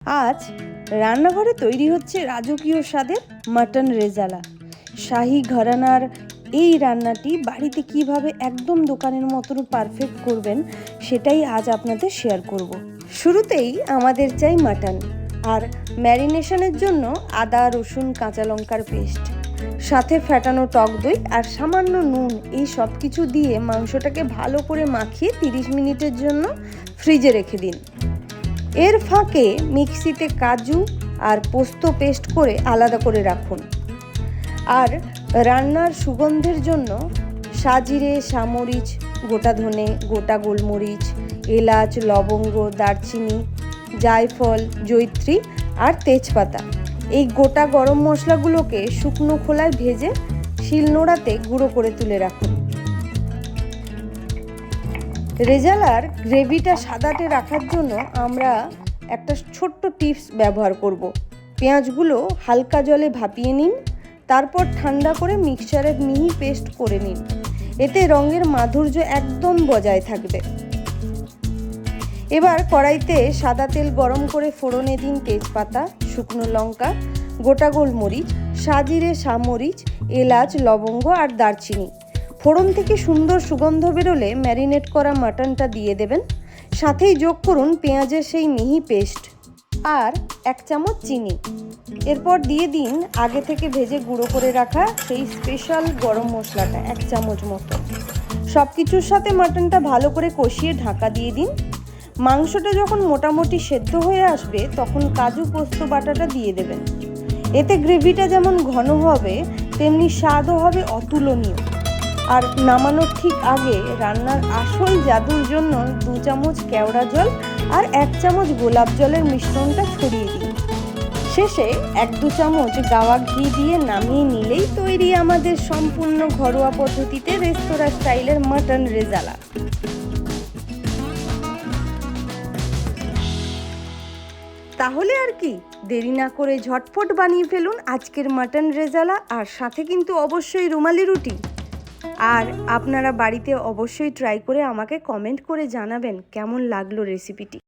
আজ রান্নাঘরে তৈরি হচ্ছে রাজকীয় স্বাদের মাটন রেজালা। শাহী ঘরানার এই রান্নাটি বাড়িতে কিভাবে একদম দোকানের মতন পারফেক্ট করবেন সেটাই আজ আপনাদের শেয়ার করব। শুরুতেই আমাদের চাই মাটন, আর ম্যারিনেশনের জন্য আদা, রসুন, কাঁচা লঙ্কার পেস্ট, সাথে ফ্যাটানো টক দই আর সামান্য নুন, এই সব কিছু দিয়ে মাংসটাকে ভালো করে মাখিয়ে 30 মিনিটের জন্য ফ্রিজে রেখে দিন। এর ফাঁকে মিক্সিতে কাজু আর পোস্ত পেস্ট করে আলাদা করে রাখুন। আর রান্নার সুগন্ধের জন্য সাজিরে, সামরিচ, গোটা ধনে, গোটা গোলমরিচ, এলাচ, লবঙ্গ, দারচিনি, জায়ফল, জয়িত্রী আর তেজপাতা, এই গোটা গরম মশলাগুলোকে শুকনো খোলায় ভেজে শিলনোড়াতে গুঁড়ো করে তুলে রাখুন। রেজালার গ্রেভিটা সাদাটে রাখার জন্য আমরা একটা ছোট্ট টিপস ব্যবহার করব। পেঁয়াজগুলো হালকা জলে ভাপিয়ে নিন, তারপর ঠান্ডা করে মিক্সচারে মিহি পেস্ট করে নিন। এতে রঙের মাধুর্য একদম বজায় থাকবে। এবার কড়াইতে সাদা তেল গরম করে ফোড়নে দিন তেজপাতা, শুকনো লঙ্কা, গোটা গোলমরিচ, সাজিরে, সামরিচ, এলাচ, লবঙ্গ আর দারচিনি। ফোড়ন থেকে সুন্দর সুগন্ধ বেরোলে ম্যারিনেট করা মাটনটা দিয়ে দেবেন। সাথেই যোগ করুন পেঁয়াজের সেই মিহি পেস্ট আর 1 চামচ চিনি। এরপর দিয়ে দিন আগে থেকে ভেজে গুঁড়ো করে রাখা সেই স্পেশাল গরম মশলাটা 1 চামচ মতো। সব কিছুর সাথে মাটনটা ভালো করে কষিয়ে ঢাকা দিয়ে দিন। মাংসটা যখন মোটামুটি সেদ্ধ হয়ে আসবে তখন কাজু পোস্ত বাটাটা দিয়ে দেবেন। এতে গ্রেভিটা যেমন ঘন হবে তেমনি স্বাদও হবে অতুলনীয়। আর নামানোর ঠিক আগে রান্নার আসল জাদুর জন্য 2 চামচ কেওড়া জল আর 1 চামচ গোলাপ জলের মিশ্রণটা ছড়িয়ে দিন। শেষে 1-2 চামচ গাওয়া ঘি দিয়ে নামিয়ে নিলেই তৈরি আমাদের সম্পূর্ণ ঘরোয়া পদ্ধতিতে রেস্তোরাঁ স্টাইলের মাটন রেজালা। তাহলে আর কি দেরি না করে ঝটফট বানিয়ে ফেলুন আজকের মাটন রেজালা, আর সাথে কিন্তু অবশ্যই রুমালি রুটি। আর আপনারা বাড়িতে অবশ্যই ট্রাই করে আমাকে কমেন্ট করে জানাবেন কেমন লাগলো রেসিপিটি।